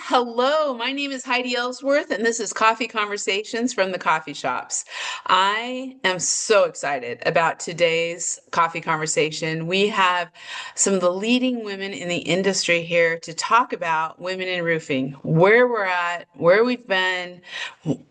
Hello, my name is Heidi Ellsworth, and this is Coffee Conversations from the Coffee Shops. I am so excited about today's coffee conversation. We have some of the leading women in the industry here to talk about women in roofing, where we're at, where we've been,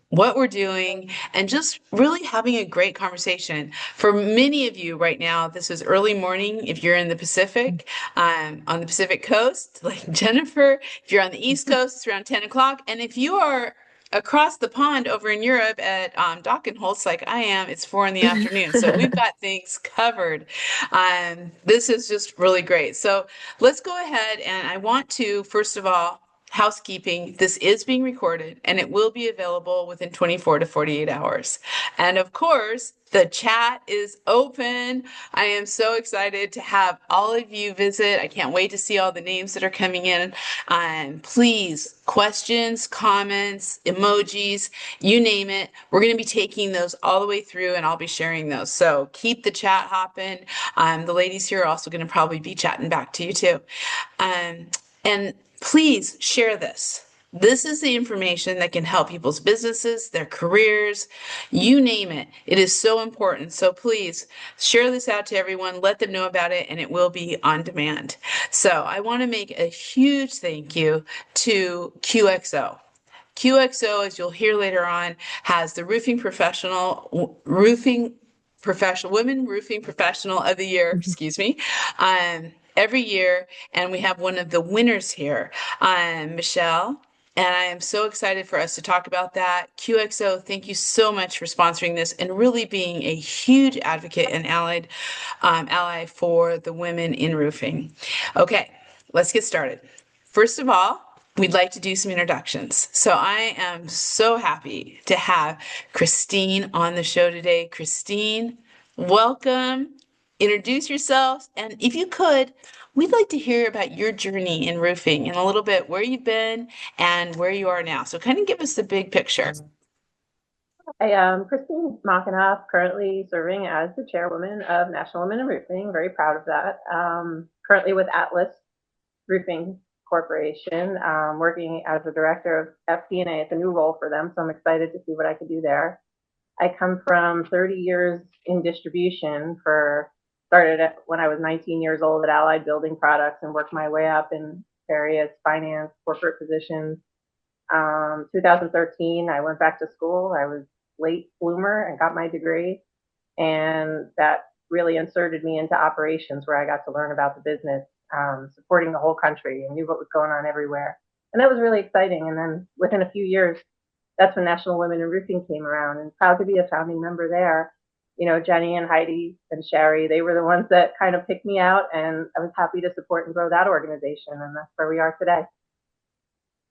what we're doing, and just really having a great conversation. For many of you right now, this is early morning if you're in the Pacific, on the Pacific coast, like Jennifer. If you're on the East Coast, it's around 10 o'clock. And if you are across the pond over in Europe at Dockenholtz, like I am, it's 4 in the afternoon. So we've got things covered. This is just really great. So let's go ahead, and I want to, first of all, housekeeping. This is being recorded and it will be available within 24 to 48 hours. And of course, the chat is open. I am so excited to have all of you visit. I can't wait to see all the names that are coming in. Please, questions, comments, emojis, you name it. We're going to be taking those all the way through and I'll be sharing those. So keep the chat hopping. The ladies here are also going to probably be chatting back to you too. And please share this. This is the information that can help people's businesses, their careers, you name it. It is so important. So please share this out to everyone, let them know about it, and it will be on demand. So I want to make a huge thank you to QXO. QXO, as you'll hear later on, has the women roofing professional of the year, excuse me, every year, and we have one of the winners here, Michelle. And I am so excited for us to talk about that. QXO, thank you so much for sponsoring this and really being a huge advocate and ally for the women in roofing. Okay, let's get started. First of all, we'd like to do some introductions. So I am so happy to have Christine on the show today. Christine, welcome. Introduce yourself. And if you could, we'd like to hear about your journey in roofing and a little bit where you've been and where you are now. So kind of give us the big picture. I am Christine Mackenoff, currently serving as the chairwoman of National Women in Roofing. Very proud of that. Currently with Atlas Roofing Corporation, working as a director of FP&A. It's a new role for them, so I'm excited to see what I could do there. I come from 30 years in distribution. Started when I was 19 years old at Allied Building Products and worked my way up in various finance, corporate positions. 2013, I went back to school. I was late bloomer and got my degree, and that really inserted me into operations where I got to learn about the business, supporting the whole country and knew what was going on everywhere. And that was really exciting. And then within a few years, that's when National Women in Roofing came around, and proud to be a founding member there. You know, Jenny and Heidi and Sherry, they were the ones that kind of picked me out, and I was happy to support and grow that organization. And that's where we are today.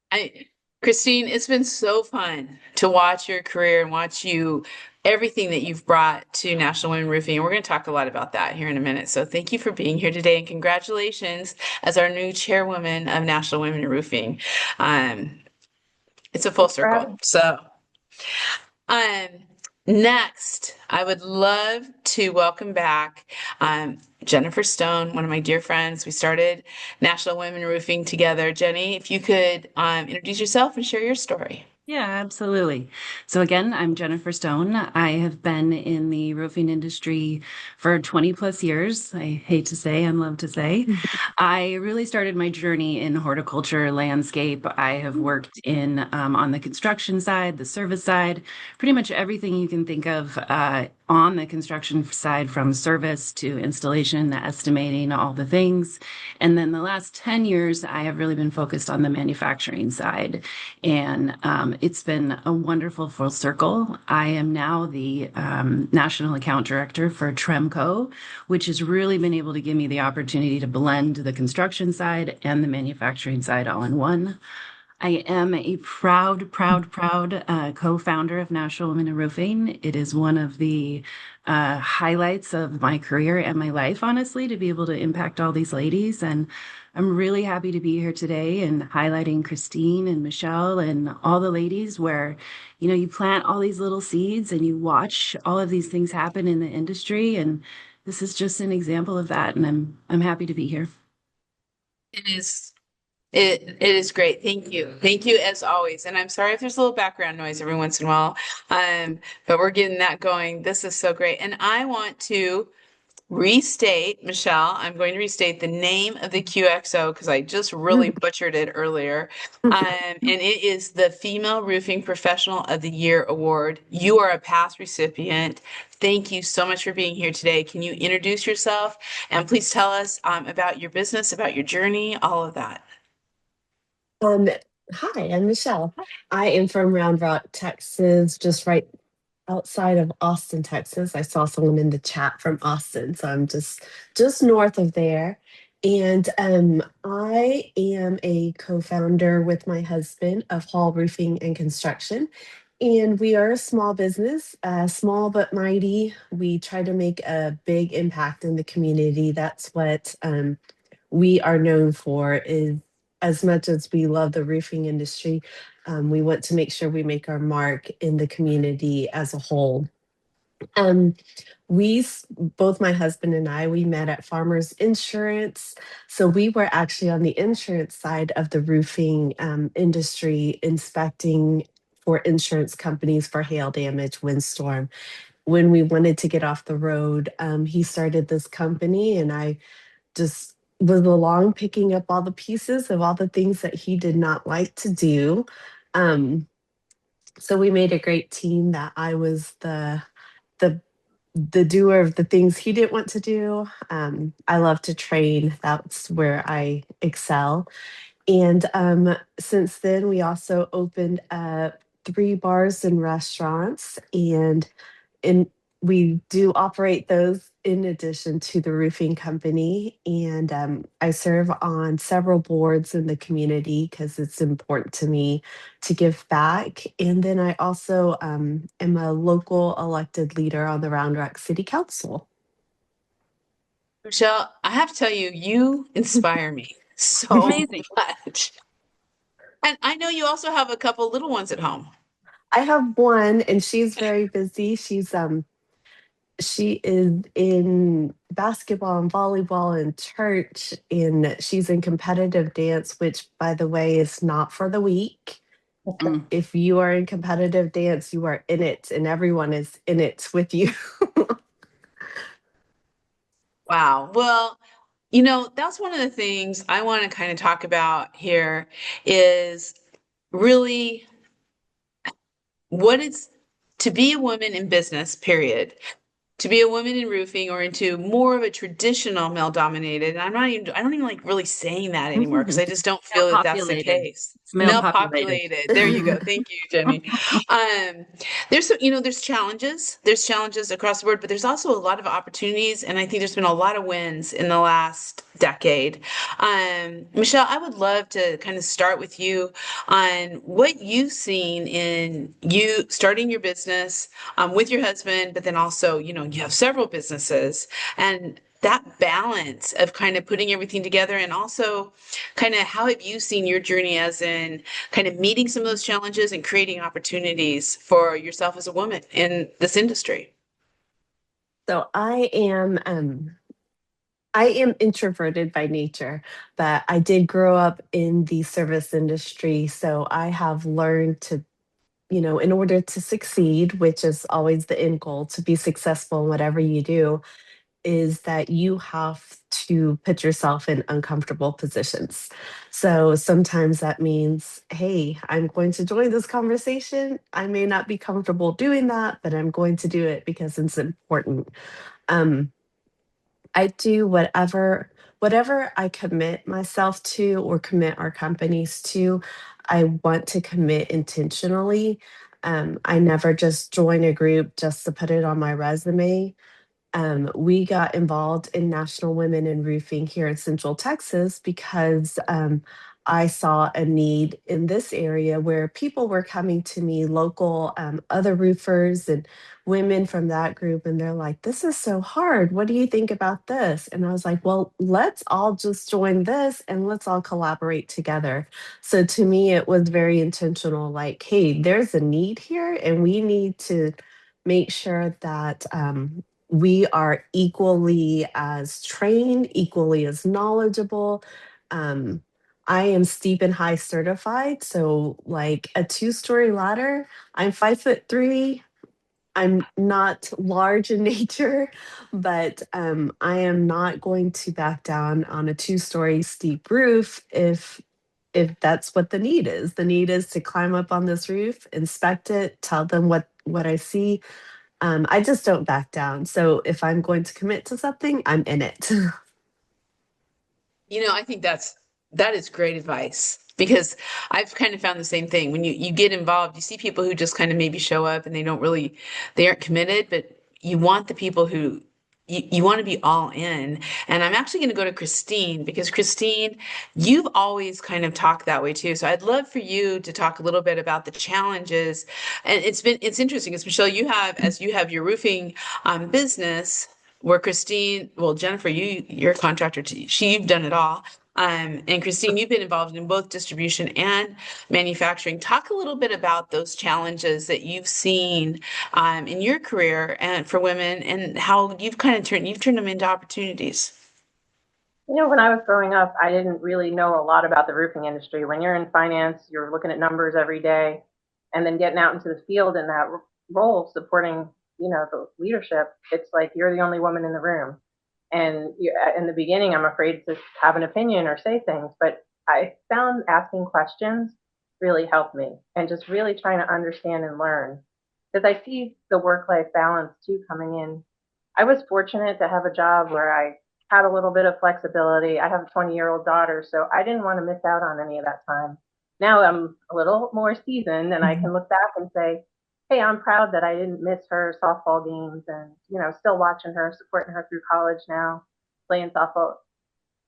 I, Christine, it's been so fun to watch your career and watch you, everything that you've brought to National Women Roofing. And we're going to talk a lot about that here in a minute. So thank you for being here today and congratulations as our new chairwoman of National Women in Roofing. Um, it's a full Thanks for circle. having me. So, um, next, I would love to welcome back Jennifer Stone, one of my dear friends. We started National Women Roofing together. Jenny, if you could introduce yourself and share your story. Yeah, absolutely. So again, I'm Jennifer Stone. I have been in the roofing industry for 20 plus years. I hate to say and love to say. I really started my journey in horticulture landscape. I have worked in on the construction side, the service side, pretty much everything you can think of on the construction side, from service to installation, estimating, all the things. And then the last 10 years, I have really been focused on the manufacturing side. And it's been a wonderful full circle. I am now the national account director for Tremco, which has really been able to give me the opportunity to blend the construction side and the manufacturing side all in one. I am a proud co-founder of National Women in Roofing. It is one of the highlights of my career and my life, honestly, to be able to impact all these ladies. And I'm really happy to be here today and highlighting Christine and Michelle and all the ladies where, you know, you plant all these little seeds and you watch all of these things happen in the industry. And this is just an example of that. And I'm happy to be here. It is It is great. Thank you. Thank you as always. And I'm sorry if there's a little background noise every once in a while. But we're getting that going. This is so great. And I want to restate, Michelle, I'm going to restate the name of the QXO because I just really butchered it earlier. And it is the Female Roofing Professional of the Year Award. You are a past recipient. Thank you so much for being here today. Can you introduce yourself and please tell us about your business, about your journey, all of that? Um, Hi, I'm Michelle. I am from Round Rock, Texas, just right outside of Austin, Texas. I saw someone in the chat from Austin, so I'm just north of there. And I am a co-founder with my husband of Hall Roofing and Construction. And we are a small business, small but mighty. We try to make a big impact in the community. That's what we are known for is as much as we love the roofing industry, we want to make sure we make our mark in the community as a whole. Um, both my husband and I, we met at Farmers Insurance. So we were actually on the insurance side of the roofing industry, inspecting for insurance companies for hail damage, windstorm. When we wanted to get off the road, he started this company, and I just was along picking up all the pieces of all the things that he did not like to do. Um, so we made a great team that I was the the doer of the things he didn't want to do. I love to train. That's where I excel. And since then, we also opened up 3 bars and restaurants, and we do operate those in addition to the roofing company. And I serve on several boards in the community because it's important to me to give back. And then I also am a local elected leader on the Round Rock City Council. Michelle, I have to tell you, you inspire me so Amazing. much. And I know you also have a couple little ones at home. I have one, and she's very busy. She is in basketball and volleyball and church, and she's in competitive dance, which, by the way, is not for the weak. Mm. If you are in competitive dance, you are in it, and everyone is in it with you. Wow. Well, you know, that's one of the things I want to kind of talk about here is really what it's to be a woman in business, period. To be a woman in roofing or into more of a traditional male dominated. And I don't even like really saying that anymore because I just don't Male feel that that's the populated. case. It's male Male populated. populated. There you go. Thank you, Jenny. Um, there's some, you know, there's challenges. There's challenges across the board, but there's also a lot of opportunities. And I think there's been a lot of wins in the last decade. Michelle, I would love to kind of start with you on what you've seen in you starting your business with your husband, but then also, you know, you have several businesses and that balance of kind of putting everything together and also kind of how have you seen your journey as in kind of meeting some of those challenges and creating opportunities for yourself as a woman in this industry? So I am introverted by nature, but I did grow up in the service industry, so I have learned to, in order to succeed, which is always the end goal, to be successful in whatever you do, is that you have to put yourself in uncomfortable positions. So sometimes that means, hey, I'm going to join this conversation. I may not be comfortable doing that, but I'm going to do it because it's important. Um, I do whatever I commit myself to or commit our companies to, I want to commit intentionally. I never just join a group just to put it on my resume. We got involved in National Women in Roofing here in Central Texas because I saw a need in this area where people were coming to me, local other roofers and women from that group, and they're like, "This is so hard. What do you think about this?" And I was like, "Well, let's all just join this and let's all collaborate together." So to me, it was very intentional like, hey, there's a need here, and we need to make sure that we are equally as trained, equally as knowledgeable. Um, I am steep and high certified. So like a 2-story ladder, I'm 5'3". I'm not large in nature, but I am not going to back down on a 2-story steep roof if that's what the need is. The need is to climb up on this roof, inspect it, tell them what I see. I just don't back down. So if I'm going to commit to something, I'm in it. I think that is great advice because I've kind of found the same thing. When you get involved, you see people who just kind of maybe show up and they aren't committed, but you want the people who you want to be all in. And I'm actually going to go to Christine because Christine, you've always kind of talked that way too. So I'd love for you to talk a little bit about the challenges. And it's interesting because Michelle, as you have your roofing business where Christine, well, Jennifer, you're a contractor too. You've done it all. And Christine, you've been involved in both distribution and manufacturing. Talk a little bit about those challenges that you've seen in your career and for women, and how you've turned them into opportunities. When I was growing up, I didn't really know a lot about the roofing industry. When you're in finance, you're looking at numbers every day, and then getting out into the field in that role, supporting, the leadership. It's like you're the only woman in the room, and in the beginning, I'm afraid to have an opinion or say things. But I found asking questions really helped me, and just really trying to understand and learn, because I see the work-life balance too coming in. I was fortunate to have a job where I had a little bit of flexibility. I have a 20-year-old daughter, so I didn't want to miss out on any of that time. Now I'm a little more seasoned and I can look back and say, hey, I'm proud that I didn't miss her softball games and, still watching her, supporting her through college now, playing softball.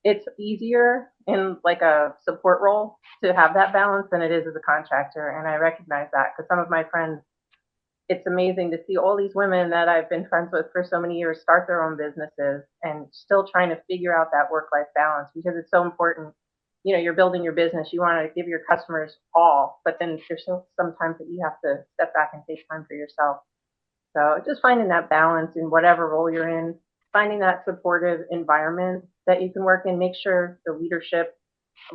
It's easier in like a support role to have that balance than it is as a contractor. And I recognize that because some of my friends, it's amazing to see all these women that I've been friends with for so many years start their own businesses and still trying to figure out that work-life balance because it's so important. You're building your business, you want to give your customers all, but then there's still sometimes that you have to step back and take time for yourself. So just finding that balance in whatever role you're in, finding that supportive environment that you can work in, make sure the leadership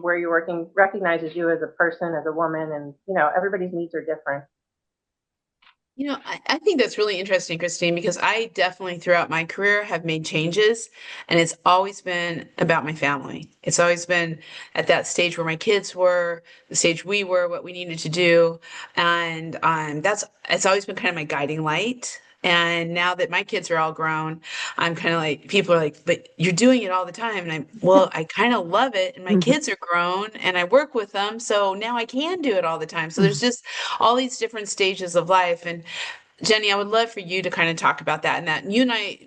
where you're working recognizes you as a person, as a woman, and everybody's needs are different. I think that's really interesting, Christine, because I definitely throughout my career have made changes, and it's always been about my family. It's always been at that stage where my kids were, the stage we were, what we needed to do, and it's always been kind of my guiding light. And now that my kids are all grown, I'm kind of like, people are like, but you're doing it all the time. And I kind of love it. And my kids are grown and I work with them. So now I can do it all the time. So there's just all these different stages of life. And Jenny, I would love for you to kind of talk about that. And that you and I,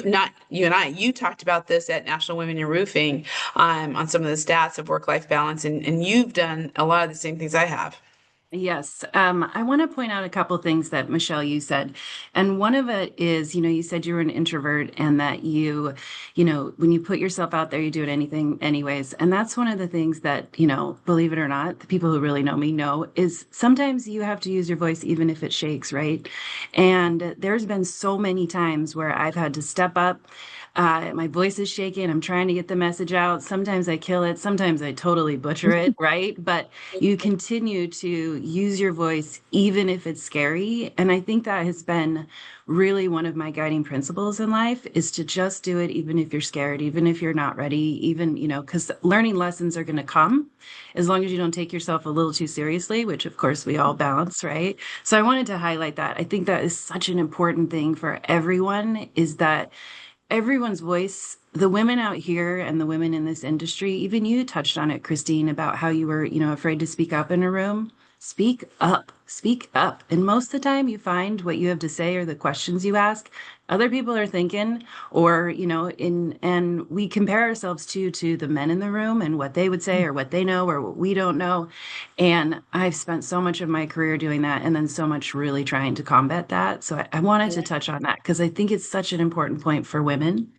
not you and I, you talked about this at National Women in Roofing on some of the stats of work-life balance. And you've done a lot of the same things I have. Yes, I want to point out a couple things that Michelle you said, and one of it is, you said you were an introvert and that when you put yourself out there, you do it anything anyways, and that's one of the things that, believe it or not, the people who really know me know is sometimes you have to use your voice even if it shakes, right? And there's been so many times where I've had to step up. My voice is shaking. I'm trying to get the message out. Sometimes I kill it. Sometimes I totally butcher it, right? But you continue to use your voice even if it's scary. And I think that has been really one of my guiding principles in life is to just do it even if you're scared, even if you're not ready, even, because learning lessons are going to come as long as you don't take yourself a little too seriously, which of course we all balance, right? So I wanted to highlight that. I think that is such an important thing for everyone is that everyone's voice, the women out here and the women in this industry, even you touched on it, Christine, about how you were, afraid to speak up in a room. Speak up, speak up. And most of the time you find what you have to say or the questions you ask, other people are thinking, or, and we compare ourselves to the men in the room and what they would say or what they know or what we don't know. And I've spent so much of my career doing that and then so much really trying to combat that. So I wanted to touch on that because I think it's such an important point for women.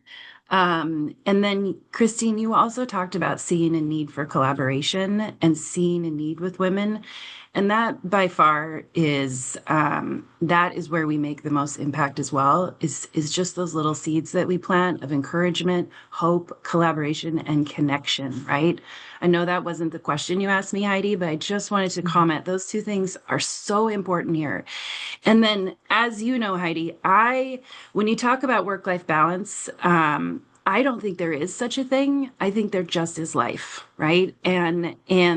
And then, Christine, you also talked about seeing a need for collaboration and seeing a need with women. And that by far is that is where we make the most impact as well, is just those little seeds that we plant of encouragement, hope, collaboration, and connection, right? I know that wasn't the question you asked me, Heidi, but I just wanted to comment. Those two things are so important here. And then, as you know, Heidi, when you talk about work-life balance, I don't think there is such a thing. I think there just is life, right? And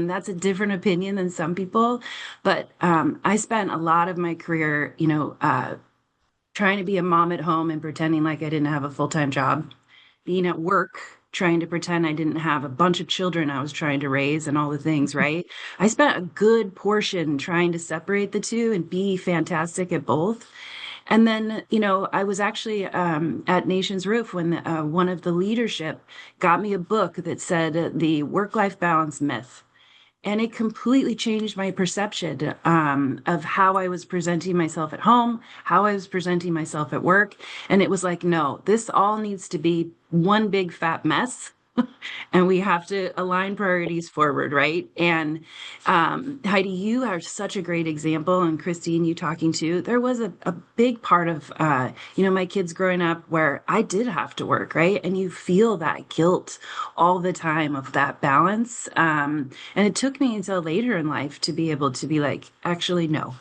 that's a different opinion than some people. But I spent a lot of my career, trying to be a mom at home and pretending like I didn't have a full-time job, being at work, trying to pretend I didn't have a bunch of children I was trying to raise and all the things, right? I spent a good portion trying to separate the two and be fantastic at both. And then, I was actually at Nation's Roof when one of the leadership got me a book that said The Work-Life Balance Myth. And it completely changed my perception of how I was presenting myself at home, how I was presenting myself at work. And it was like, no, this all needs to be one big fat mess. And we have to align priorities forward, right? And Heidi, you are such a great example, and Christine, you talking too. There was a big part of my kids growing up where I did have to work, right? And you feel that guilt all the time of that balance. And it took me until later in life to be able to be like, actually, no,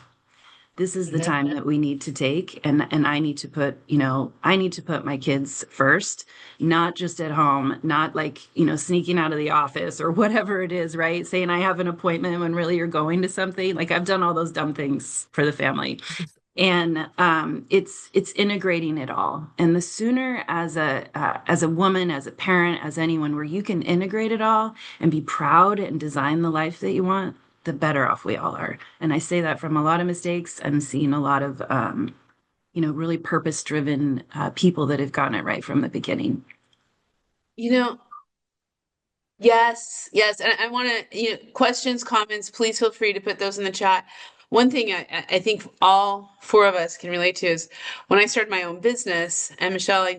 this is the time that we need to take, and I need to put my kids first, not just at home, not like sneaking out of the office or whatever it is, right? Saying I have an appointment when really you're going to something. Like, I've done all those dumb things for the family. And it's integrating it all. And the sooner as a woman, as a parent, as anyone, where you can integrate it all and be proud and design the life that you want, the better off we all are. And I say that from a lot of mistakes and seeing a lot of really purpose-driven people that have gotten it right from the beginning. You know, yes, yes. And I want to, questions, comments, please feel free to put those in the chat. One thing I think all four of us can relate to is when I started my own business, and Michelle,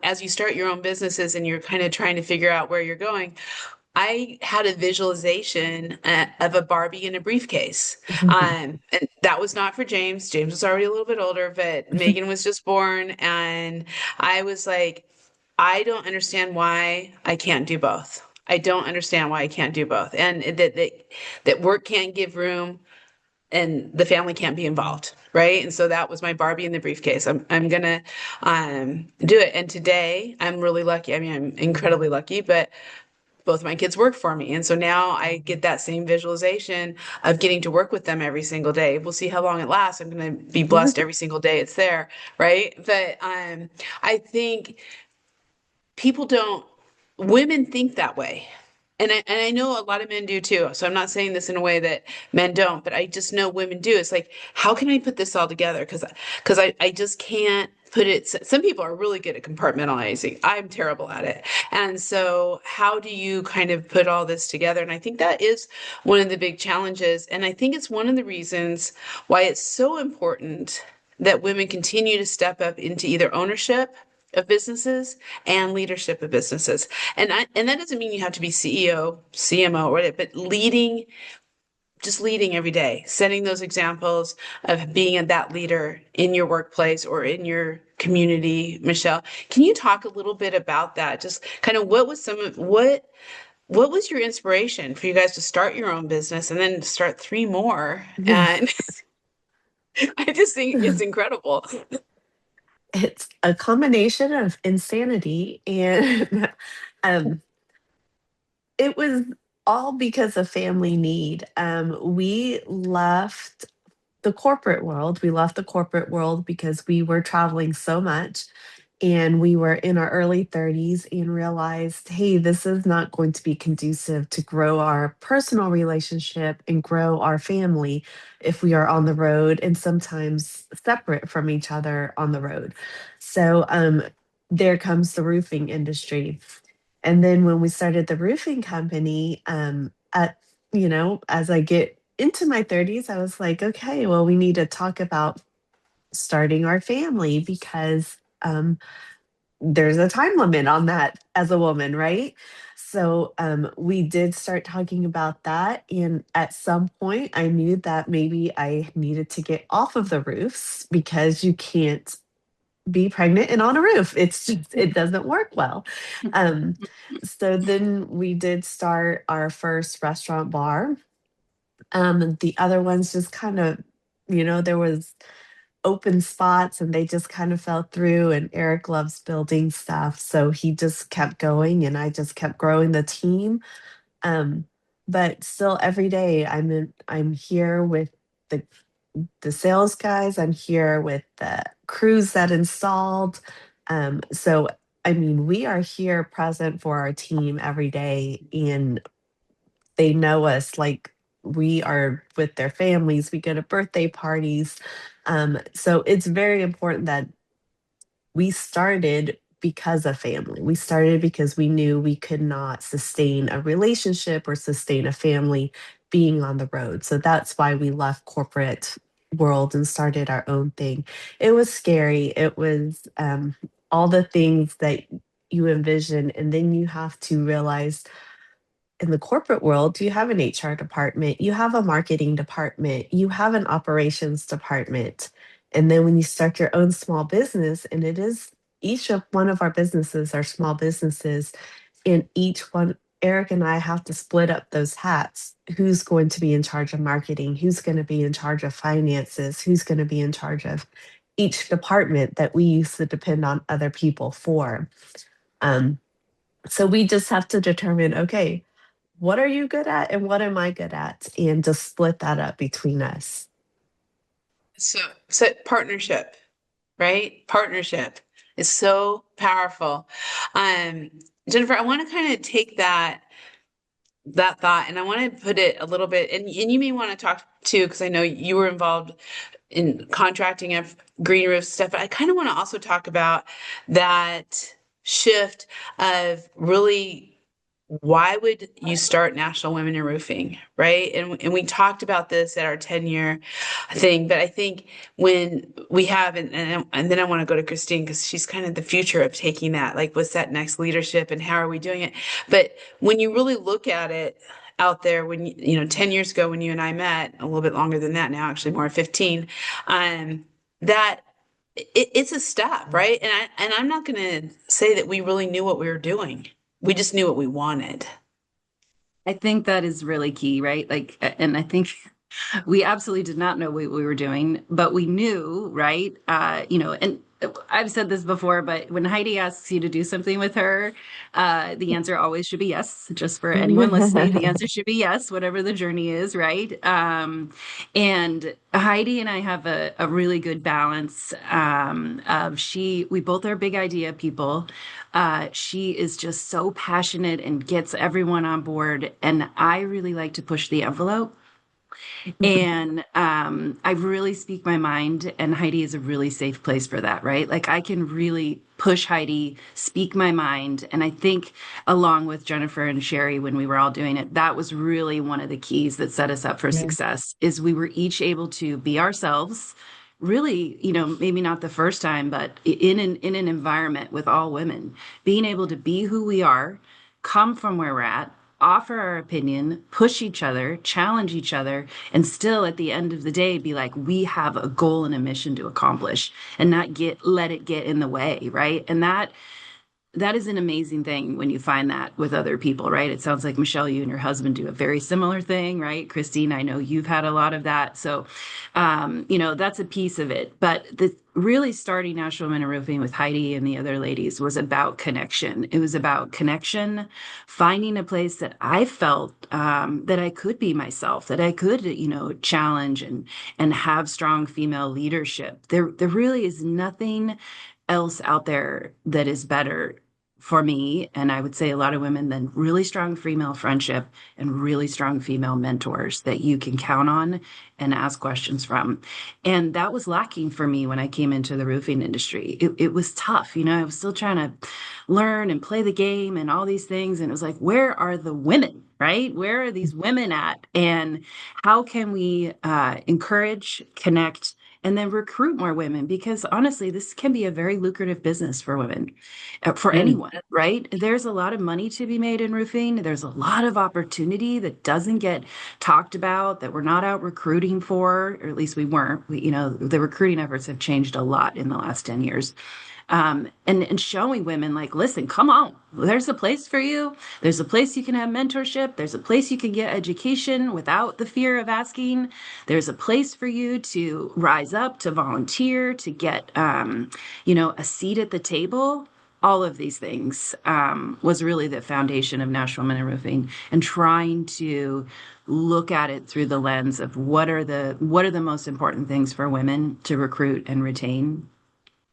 as you start your own businesses and you're kind of trying to figure out where you're going, I had a visualization of a Barbie in a briefcase. And that was not for James. James was already a little bit older, but Megan was just born. And I was like, I don't understand why I can't do both. I don't understand why I can't do both. And that work can't give room and the family can't be involved. Right. And so that was my Barbie in the briefcase. I'm gonna do it. And today I'm really lucky. I mean, I'm incredibly lucky, but both my kids work for me. And so now I get that same visualization of getting to work with them every single day. We'll see how long it lasts. I'm going to be blessed every single day it's there, right? But I think women think that way. And I know a lot of men do too. So I'm not saying this in a way that men don't, but I just know women do. It's like, how can I put this all together? Because I just can't put it. Some people are really good at compartmentalizing. I'm terrible at it. And so how do you kind of put all this together? And I think that is one of the big challenges. And I think it's one of the reasons why it's so important that women continue to step up into either ownership of businesses and leadership of businesses. And that doesn't mean you have to be CEO, CMO, or whatever, but just leading every day, setting those examples of being that leader in your workplace or in your community. Michelle, can you talk a little bit about that? Just kind of what was what was your inspiration for you guys to start your own business and then start three more? And I just think it's incredible. It's a combination of insanity and um, it was all because of family need. We left the corporate world. We left the corporate world because we were traveling so much and we were in our early 30s and realized, hey, this is not going to be conducive to grow our personal relationship and grow our family if we are on the road and sometimes separate from each other on the road. So there comes the roofing industry. And then when we started the roofing company, as I get into my 30s, I was like, okay, well, we need to talk about starting our family because there's a time limit on that as a woman, right? So we did start talking about that. And at some point, I knew that maybe I needed to get off of the roofs because you can't be pregnant and on a roof. It's just, it doesn't work well. Um, so then we did start our first restaurant bar. The other ones just kind of, there was open spots and they just kind of fell through, and Eric loves building stuff, so he just kept going and I just kept growing the team. um but still every day I'm here with the sales guys, I'm here with the crews that installed. So I mean, we are here present for our team every day, and they know us like we are with their families. We go to birthday parties. So it's very important that we started because of family. We started because we knew we could not sustain a relationship or sustain a family being on the road. So that's why we left corporate world and started our own thing. It was scary. It was all the things that you envision, and then you have to realize in the corporate world, you have an HR department, you have a marketing department, you have an operations department. And then when you start your own small business, and it is each of one of our businesses are small businesses, and each one, Eric and I have to split up those hats. Who's going to be in charge of marketing? Who's going to be in charge of finances? Who's going to be in charge of each department that we used to depend on other people for? Um, so we just have to determine, okay, what are you good at and what am I good at? And just split that up between us. So partnership, right? Partnership is so powerful. Um, Jennifer, I want to kind of take that thought and I want to put it a little bit, and you may want to talk too, because I know you were involved in contracting of green roof stuff, but I kind of want to also talk about that shift of really why would you start National Women in Roofing, right? And we talked about this at our 10-year thing, but I think when we have, and then I want to go to Christine because she's kind of the future of taking that, like what's that next leadership and how are we doing it? But when you really look at it out there, when you know, 10 years ago when you and I met, a little bit longer than that now, actually more 15, that it's a step, right? And I'm not going to say that we really knew what we were doing. We just knew what we wanted. I think that is really key, right? Like, and I think we absolutely did not know what we were doing, but we knew, right? And I've said this before, but when Heidi asks you to do something with her, the answer always should be yes. Just for anyone listening, the answer should be yes, whatever the journey is, right? And Heidi and I have a really good balance. We both are big idea people. She is just so passionate and gets everyone on board. And I really like to push the envelope. And I really speak my mind, and Heidi is a really safe place for that, right? Like I can really push Heidi, speak my mind. And I think along with Jennifer and Sherry, when we were all doing it, that was really one of the keys that set us up for success, is we were each able to be ourselves. Really, maybe not the first time, but in an environment with all women, being able to be who we are, come from where we're at, offer our opinion, push each other, challenge each other, and still at the end of the day be like, we have a goal and a mission to accomplish, and not let it get in the way, right? And that is an amazing thing when you find that with other people, right? It sounds like, Michelle, you and your husband do a very similar thing, right? Christine, I know you've had a lot of that. So, that's a piece of it. But the really starting National Women in Roofing with Heidi and the other ladies was about connection. It was about connection, finding a place that I felt that I could be myself, that I could, challenge and have strong female leadership. There really is nothing else out there that is better for me, and I would say a lot of women, than really strong female friendship and really strong female mentors that you can count on and ask questions from. And that was lacking for me when I came into the roofing industry. It was tough. I was still trying to learn and play the game and all these things. And it was like, where are the women, right? Where are these women at? And how can we encourage, connect, and then recruit more women, because honestly, this can be a very lucrative business for women, for Mm. anyone, right? There's a lot of money to be made in roofing. There's a lot of opportunity that doesn't get talked about, that we're not out recruiting for, or at least we weren't. The recruiting efforts have changed a lot in the last 10 years. And showing women like, listen, come on, there's a place for you. There's a place you can have mentorship. There's a place you can get education without the fear of asking. There's a place for you to rise up, to volunteer, to get, a seat at the table. All of these things was really the foundation of National Women in Roofing, and trying to look at it through the lens of what are the most important things for women to recruit and retain.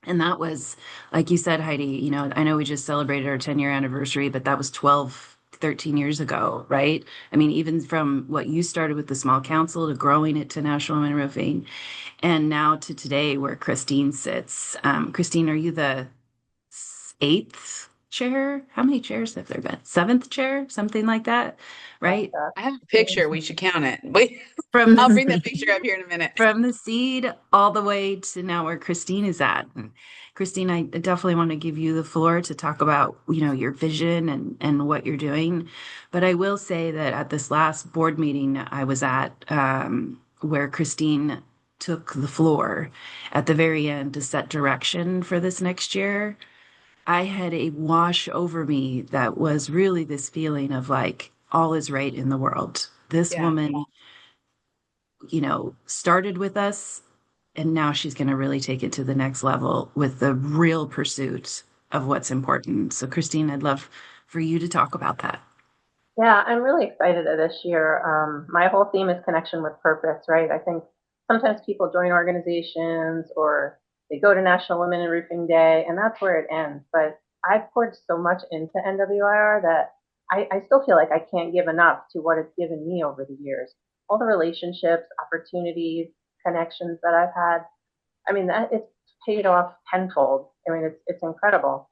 And that was, like you said, Heidi, I know we just celebrated our 10-year anniversary, but that was 12, 13 years ago, right? I mean, even from what you started with the small council to growing it to National Women in Roofing, and now to today where Christine sits. Christine, are you the eighth chair? How many chairs have there been? Seventh chair, something like that, right? I have a picture. We should count it. Wait, From I'll the bring that picture up here in a minute. from the seed all the way to now where Christine is at. And Christine, I definitely want to give you the floor to talk about, your vision and what you're doing. But I will say that at this last board meeting I was at, where Christine took the floor at the very end to set direction for this next year, I had a wash over me that was really this feeling of like, all is right in the world. This Yeah. woman, started with us, and now she's going to really take it to the next level with the real pursuit of what's important. So, Christine, I'd love for you to talk about that. Yeah, I'm really excited this year. My whole theme is connection with purpose, right? I think sometimes people join organizations or they go to National Women in Roofing Day, and that's where it ends. But I've poured so much into NWIR that I still feel like I can't give enough to what it's given me over the years. All the relationships, opportunities, connections that I've had. I mean, that it's paid off tenfold. I mean, it's incredible.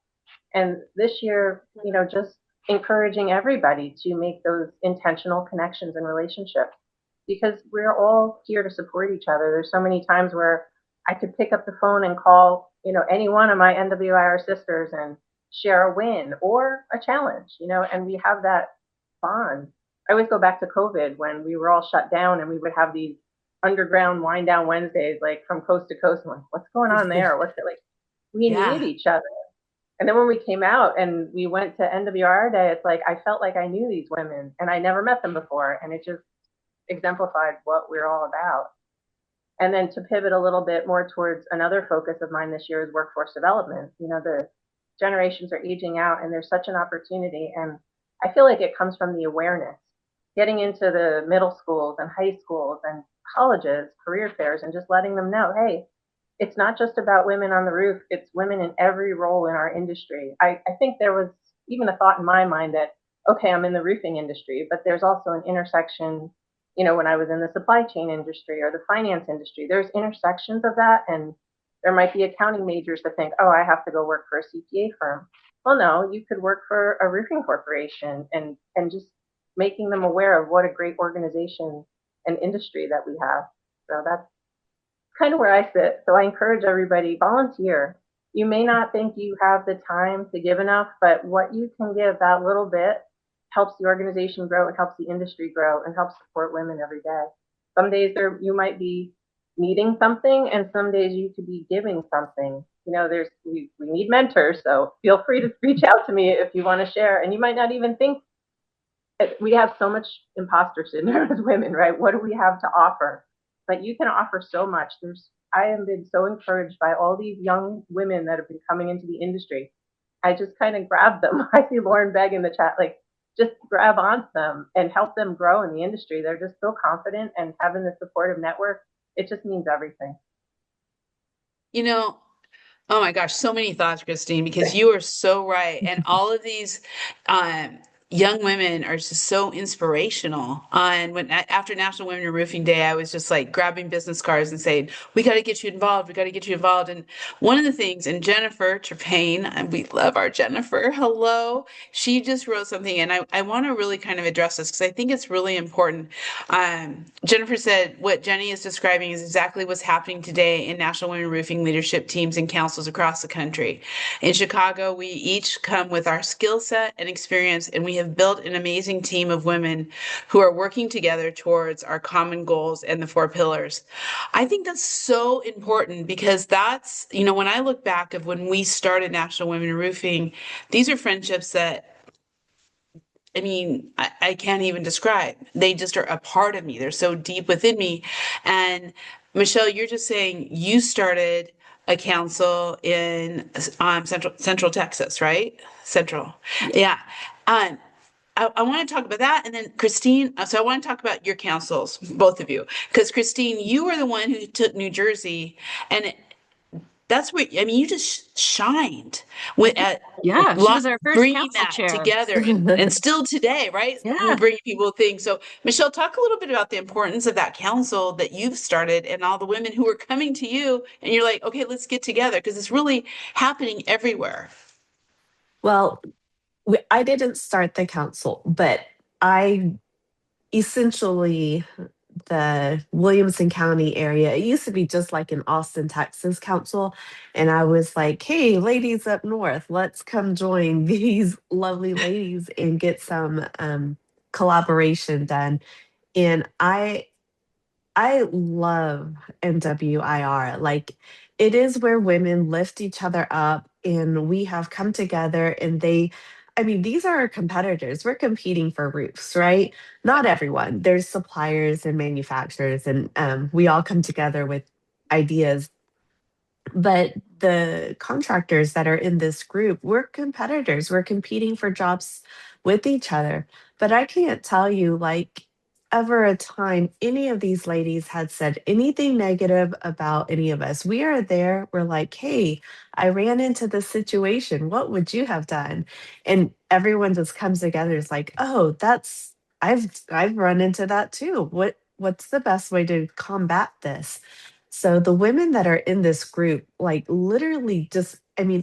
And this year, just encouraging everybody to make those intentional connections and relationships, because we're all here to support each other. There's so many times where I could pick up the phone and call, any one of my NWIR sisters and share a win or a challenge, and we have that bond. I always go back to COVID when we were all shut down and we would have these underground wind down Wednesdays, like from coast to coast. I'm like, what's going on there? What's it like? We Yeah. needed each other. And then when we came out and we went to NWR Day, it's like I felt like I knew these women and I never met them before. And it just exemplified what we're all about. And then to pivot a little bit more towards another focus of mine this year is workforce development. The generations are aging out and there's such an opportunity. And I feel like it comes from the awareness, getting into the middle schools and high schools and colleges, career fairs, and just letting them know, hey, it's not just about women on the roof, it's women in every role in our industry. I think there was even a thought in my mind that, okay, I'm in the roofing industry, but there's also an intersection, when I was in the supply chain industry or the finance industry, there's intersections of that. And there might be accounting majors that think, oh, I have to go work for a CPA firm. Well, no, you could work for a roofing corporation, and just making them aware of what a great organization and industry that we have. So that's kind of where I sit. So I encourage everybody, volunteer. You may not think you have the time to give enough, but what you can give, that little bit, helps the organization grow, it helps the industry grow, and helps support women every day. Some days you might be needing something, and some days you could be giving something. We need mentors, so feel free to reach out to me if you want to share. And you might not even think, we have so much imposter syndrome as women, right? What do we have to offer? But you can offer so much. I have been so encouraged by all these young women that have been coming into the industry. I just kind of grab them. I see Lauren Begg in the chat, like, just grab onto them and help them grow in the industry. They're just so confident, and having the supportive network, it just means everything. You know, oh my gosh, so many thoughts, Christine, because you are so right. And all of these young women are just so inspirational. And after National Women in Roofing Day, I was just like grabbing business cards and saying, "We got to get you involved. We got to get you involved." And one of the things, and Jennifer Trepane, and we love our Jennifer. Hello, she just wrote something, and I want to really kind of address this because I think it's really important. Jennifer said what Jenny is describing is exactly what's happening today in National Women Roofing leadership teams and councils across the country. In Chicago, we each come with our skill set and experience, and we have built an amazing team of women who are working together towards our common goals and the four pillars. I think that's so important because that's, when I look back of when we started National Women in Roofing, these are friendships that I can't even describe. They just are a part of me. They're so deep within me. And Michelle, you're just saying you started a council in Central Texas, right? Central. Yeah. Um, I want to talk about that. And then Christine, so I want to talk about your councils, both of you, because Christine, you were the one who took New Jersey, and that's where, you just shined at Yeah, she was our first bringing council that chair. together, and still today, right? Yeah. Bringing people things. So, Michelle, talk a little bit about the importance of that council that you've started and all the women who are coming to you, and you're like, okay, let's get together because it's really happening everywhere. Well, I didn't start the council, but I essentially the Williamson County area. It used to be just like an Austin, Texas council. And I was like, hey, ladies up north, let's come join these lovely ladies and get some collaboration done. And I love MWIR. Like, it is where women lift each other up and we have come together and these are our competitors. We're competing for roofs, right? Not everyone. There's suppliers and manufacturers, and we all come together with ideas. But the contractors that are in this group, we're competitors. We're competing for jobs with each other. But I can't tell you, like, ever a time any of these ladies had said anything negative about any of us. We are there. We're like, hey, I ran into this situation. What would you have done? And everyone just comes together. It's like, oh, I've run into that too. What's the best way to combat this? So the women that are in this group, like, literally just,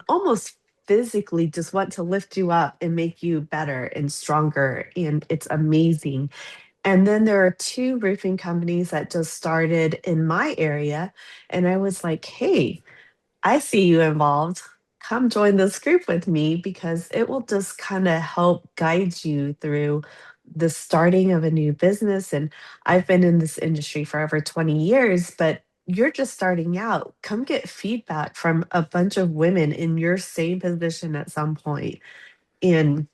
almost physically just want to lift you up and make you better and stronger. And it's amazing. And then there are two roofing companies that just started in my area. And I was like, hey, I see you involved. Come join this group with me because it will just kind of help guide you through the starting of a new business. And I've been in this industry for over 20 years, but you're just starting out. Come get feedback from a bunch of women in your same position at some point. And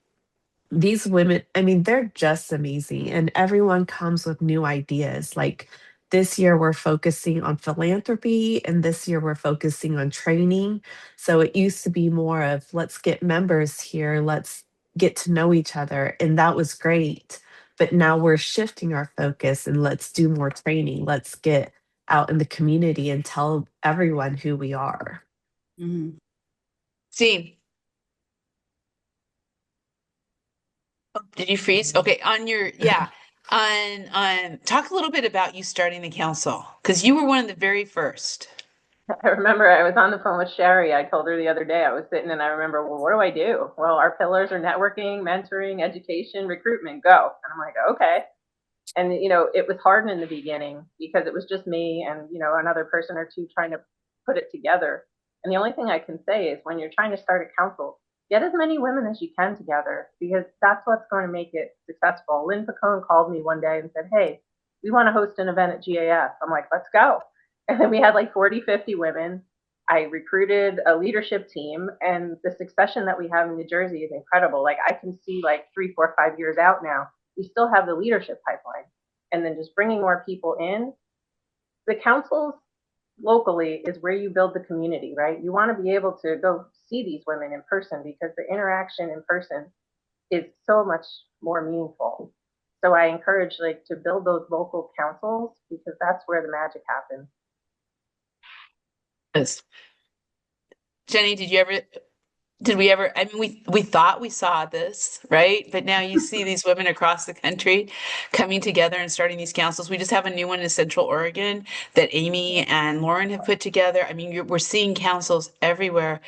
these women, they're just amazing. And everyone comes with new ideas. Like, this year, we're focusing on philanthropy, and this year, we're focusing on training. So it used to be more of let's get members here, let's get to know each other. And that was great. But now we're shifting our focus and let's do more training. Let's get out in the community and tell everyone who we are. Mhm. See, did you freeze? Okay, on talk a little bit about you starting the council because you were one of the very first. I remember I was on the phone with Sherry. I told her the other day, I was sitting and I remember, well, what do I do? Well, our pillars are networking, mentoring, education, recruitment, go. And I'm like, okay. And, it was hard in the beginning because it was just me and, another person or two trying to put it together. And the only thing I can say is when you're trying to start a council, get as many women as you can together because that's what's going to make it successful. Lynn Pacone called me one day and said, hey, we want to host an event at GAF. I'm like, let's go. And then we had like 40, 50 women. I recruited a leadership team, and the succession that we have in New Jersey is incredible. Like, I can see like 3, 4, 5 years out now, we still have the leadership pipeline. And then just bringing more people in. The councils locally is where you build the community, right? You want to be able to go see these women in person because the interaction in person is so much more meaningful. So I encourage to build those local councils because that's where the magic happens. Yes. Jenny, did you ever Did we ever, I mean, we thought we saw this, right? But now you see these women across the country coming together and starting these councils. We just have a new one in Central Oregon that Amy and Lauren have put together. I mean, we're seeing councils everywhere.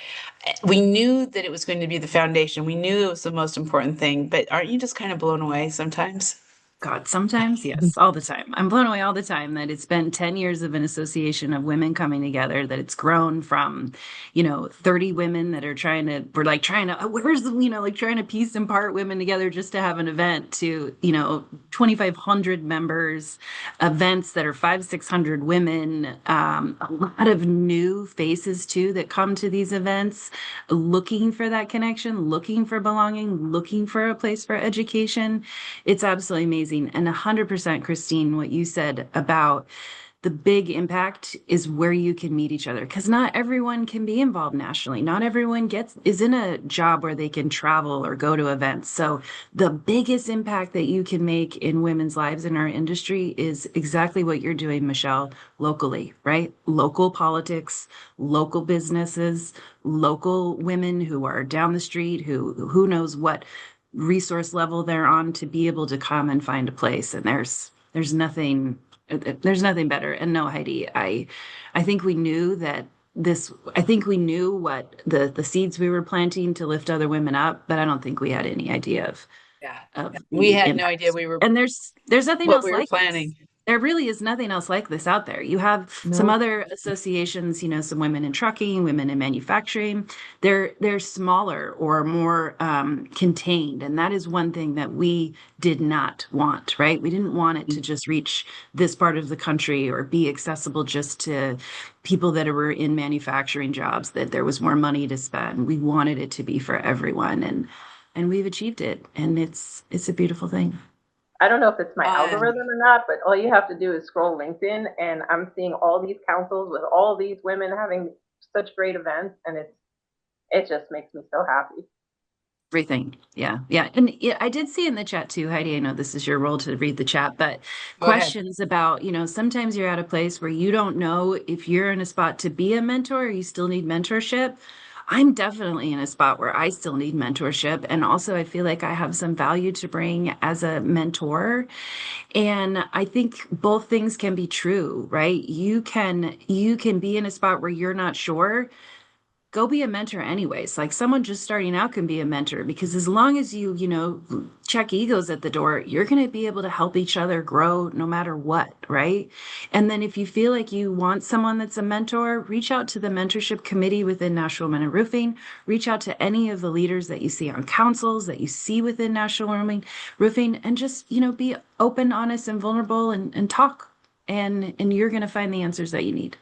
We knew that it was going to be the foundation. We knew it was the most important thing, but aren't you just kind of blown away sometimes? God, sometimes, yes, all the time. I'm blown away all the time that it's been 10 years of an association of women coming together, that it's grown from, 30 women that are we're like trying to, where's the, like trying to piece and part women together just to have an event to, 2,500 members, events that are 600 women, a lot of new faces too that come to these events looking for that connection, looking for belonging, looking for a place for education. It's absolutely amazing. And 100%, Christine, what you said about the big impact is where you can meet each other because not everyone can be involved nationally. Not everyone is in a job where they can travel or go to events. So the biggest impact that you can make in women's lives in our industry is exactly what you're doing, Michelle, locally, right? Local politics, local businesses, local women who are down the street, who knows what resource level they're on to be able to come and find a place. And there's nothing better. And no, Heidi, I think we knew that I think we knew what the seeds we were planting to lift other women up, but I don't think we had any idea of Yeah. of We the had no idea impact. we were And there's nothing what else we were like planning. this. There really is nothing else like this out there. You have some No. other associations, some women in trucking, women in manufacturing. They're smaller or more contained, and that is one thing that we did not want. Right? We didn't want it to just reach this part of the country or be accessible just to people that were in manufacturing jobs. That there was more money to spend. We wanted it to be for everyone, and we've achieved it, and it's a beautiful thing. I don't know if it's my Um, algorithm or not, but all you have to do is scroll LinkedIn, and I'm seeing all these councils with all these women having such great events, and it just makes me so happy. Everything. Yeah. Yeah. And yeah, I did see in the chat too, Heidi, I know this is your role to read the chat, but Go ahead. questions about, sometimes you're at a place where you don't know if you're in a spot to be a mentor or you still need mentorship. I'm definitely in a spot where I still need mentorship. And also, I feel like I have some value to bring as a mentor. And I think both things can be true, right? You can be in a spot where you're not sure, go be a mentor anyways. Like someone just starting out can be a mentor because as long as you check egos at the door, you're going to be able to help each other grow no matter what, right? And then if you feel like you want someone that's a mentor, reach out to the mentorship committee within National Women in Roofing, reach out to any of the leaders that you see on councils that you see within National Women Roofing, and just, be open, honest, and vulnerable and talk. And you're going to find the answers that you need.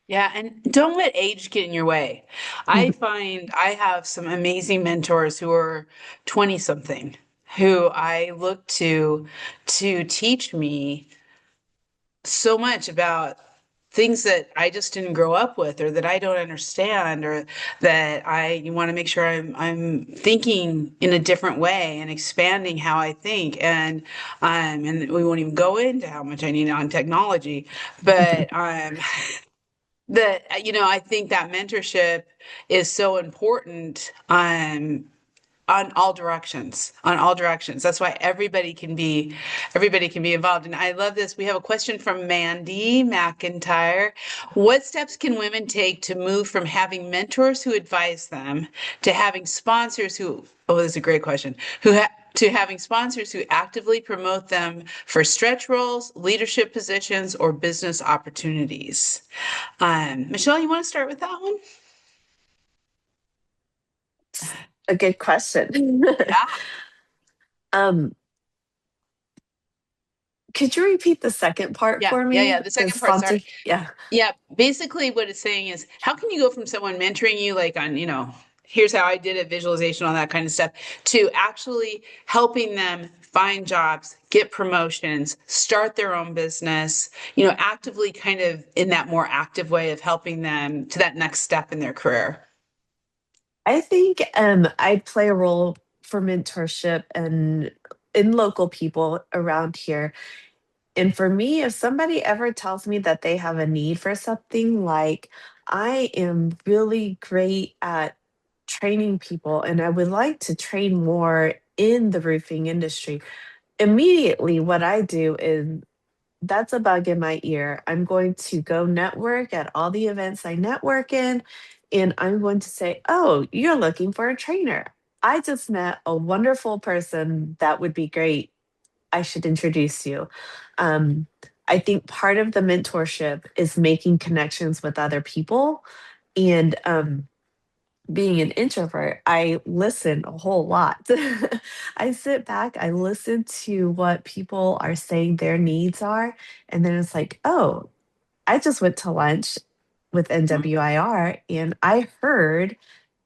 Yeah, and don't let age get in your way. I find I have some amazing mentors who are 20 something who I look to teach me so much about things that I just didn't grow up with or that I don't understand or that I want to make sure I'm thinking in a different way and expanding how I think and we won't even go into how much I need on technology but that I think that mentorship is so important on all directions. That's why everybody can be involved. And I love this. We have a question from Mandy McIntyre. What steps can women take to move from having mentors who advise them to having sponsors who, oh, this is a great question, to having sponsors who actively promote them for stretch roles, leadership positions, or business opportunities? Michelle, you want to start with that one? A good question. Yeah. um, could you repeat the second part Yeah, for yeah, me? yeah. The The second part, sponsor. sorry. Yeah. Yeah, basically what it's saying is how can you go from someone mentoring you like on, here's how I did it, visualization, all that kind of stuff, to actually helping them find jobs, get promotions, start their own business, actively kind of in that more active way of helping them to that next step in their career. I think I play a role for mentorship and in local people around here. And for me, if somebody ever tells me that they have a need for something, like I am really great at training people, and I would like to train more in the roofing industry. Immediately, what I do is that's a bug in my ear. I'm going to go network at all the events I network in, and I'm going to say, "Oh, you're looking for a trainer. I just met a wonderful person that would be great. I should introduce you." Um, I think part of the mentorship is making connections with other people. And being an introvert, I listen a whole lot. I sit back, I listen to what people are saying their needs are. And then it's like, oh, I just went to lunch with NWIR and I heard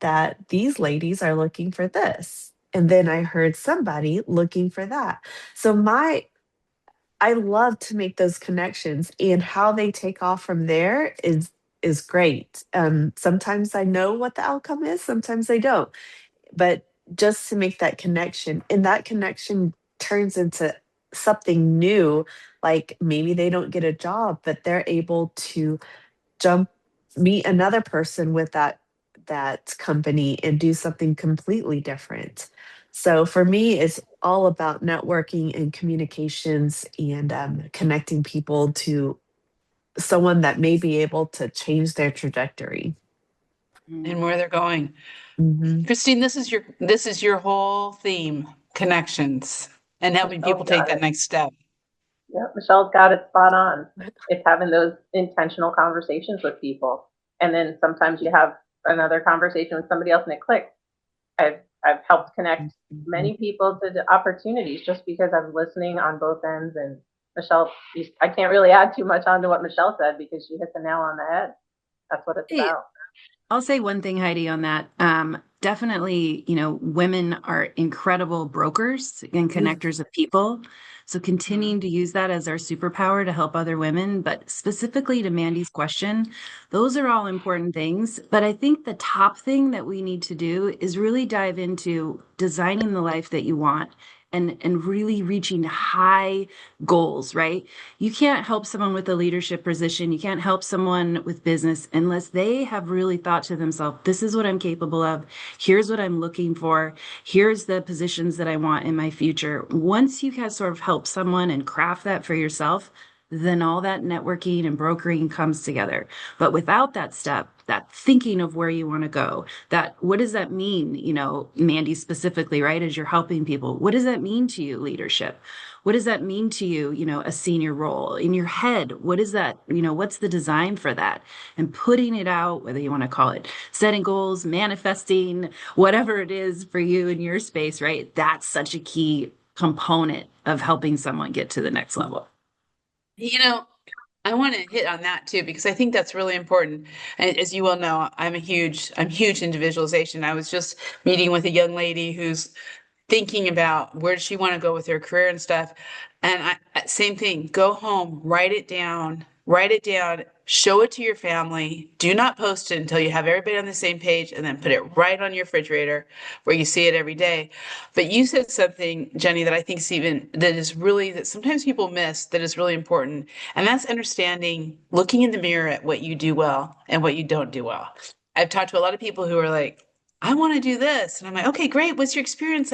that these ladies are looking for this. And then I heard somebody looking for that. So I love to make those connections, and how they take off from there is great. Sometimes I know what the outcome is, sometimes I don't. But just to make that connection, and that connection turns into something new, like maybe they don't get a job, but they're able to jump meet another person with that company and do something completely different. So for me, it's all about networking and communications, and connecting people to someone that may be able to change their trajectory. And where they're going. Mhm. Christine, this is your whole theme, connections and helping Michelle's people take got that it. next step. Yep, Michelle's got it spot on. It's having those intentional conversations with people. And then sometimes you have another conversation with somebody else and it clicks. I've helped connect Mhm. many people to the opportunities just because I'm listening on both ends. And Michelle, I can't really add too much onto what Michelle said because she hit the nail on the head. That's what it's Hey, about. I'll say one thing, Heidi, on that. Definitely, women are incredible brokers and connectors of people. So continuing to use that as our superpower to help other women, but specifically to Mandy's question, those are all important things. But I think the top thing that we need to do is really dive into designing the life that you want and really reaching high goals, right? You can't help someone with a leadership position. You can't help someone with business unless they have really thought to themselves, this is what I'm capable of. Here's what I'm looking for. Here's the positions that I want in my future. Once you can sort of help someone and craft that for yourself, then all that networking and brokering comes together. But without that step, that thinking of where you want to go, that what does that mean, Mandy specifically, right? As you're helping people, what does that mean to you, leadership? What does that mean to you, a senior role in your head? What is that, what's the design for that? And putting it out, whether you want to call it setting goals, manifesting, whatever it is for you in your space, right? That's such a key component of helping someone get to the next level. You know, I want to hit on that too because I think that's really important. And as you well know, I'm huge in visualization. I was just meeting with a young lady who's thinking about where does she want to go with her career and stuff. And same thing, go home, write it down, show it to your family. Do not post it until you have everybody on the same page and then put it right on your refrigerator where you see it every day. But you said something, Jenny, that I think is that sometimes people miss that is really important. And that's understanding, looking in the mirror at what you do well and what you don't do well. I've talked to a lot of people who are like, I want to do this. And I'm like, okay, great. What's your experience?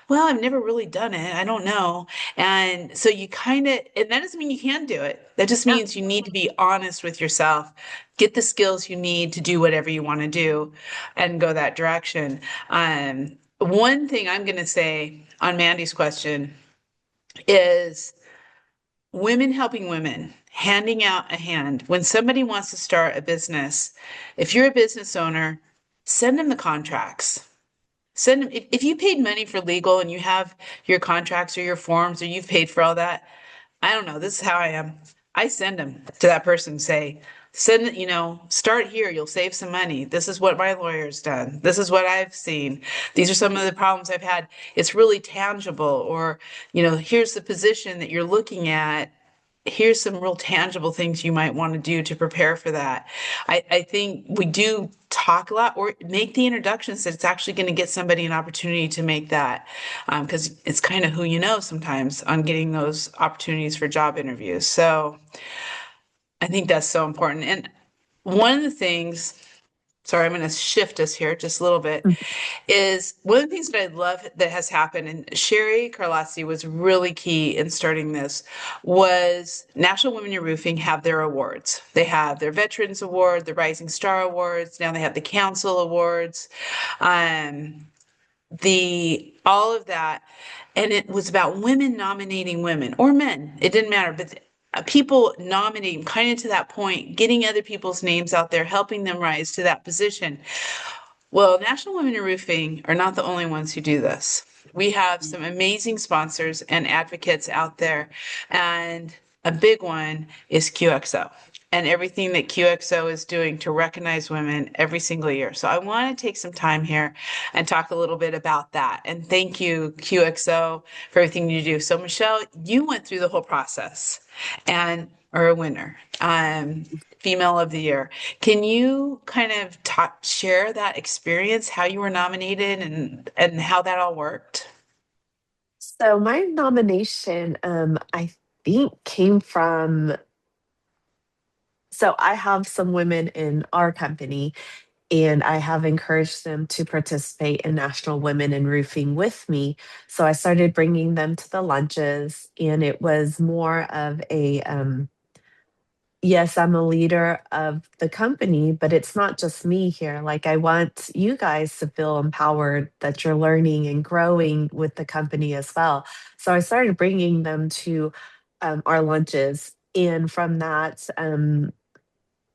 Well, I've never really done it. I don't know. And so and that doesn't mean you can't do it. That just Yeah. means you need to be honest with yourself, get the skills you need to do whatever you want to do and go that direction. One thing I'm going to say on Mandy's question is women helping women, handing out a hand. When somebody wants to start a business, if you're a business owner, send them the contracts. Send them, if you paid money for legal and you have your contracts or your forms or you've paid for all that, I don't know, this is how I am. I send them to that person, say, start here, you'll save some money. This is what my lawyer's done. This is what I've seen. These are some of the problems I've had. It's really tangible, or, here's the position that you're looking at. Here's some real tangible things you might want to do to prepare for that. I think we do talk a lot or make the introductions that it's actually going to get somebody an opportunity to make that. Because it's kind of who you know sometimes on getting those opportunities for job interviews. So I think that's so important. And one of the things sorry, I'm going to shift us here just a little bit, is one of the things that I love that has happened, and Sherry Carlassi was really key in starting this, was National Women in Roofing have their awards. They have their Veterans Award, the Rising Star Awards, now they have the Council Awards, um, the all of that. And it was about women nominating women or men. It didn't matter, but people nominating kind of to that point, getting other people's names out there, helping them rise to that position. Well, National Women in Roofing are not the only ones who do this. We have some amazing sponsors and advocates out there, and a big one is QXO and everything that QXO is doing to recognize women every single year. So I want to take some time here and talk a little bit about that. And thank you, QXO, for everything you do. So Michelle, you went through the whole process and are a winner. Female of the Year. Can you kind of share that experience, how you were nominated and how that all worked? So my nomination, I think came from, so I have some women in our company, and I have encouraged them to participate in National Women in Roofing with me. So I started bringing them to the lunches, and it was more of a, yes, I'm a leader of the company, but it's not just me here. Like, I want you guys to feel empowered that you're learning and growing with the company as well. So I started bringing them to our lunches. And from that,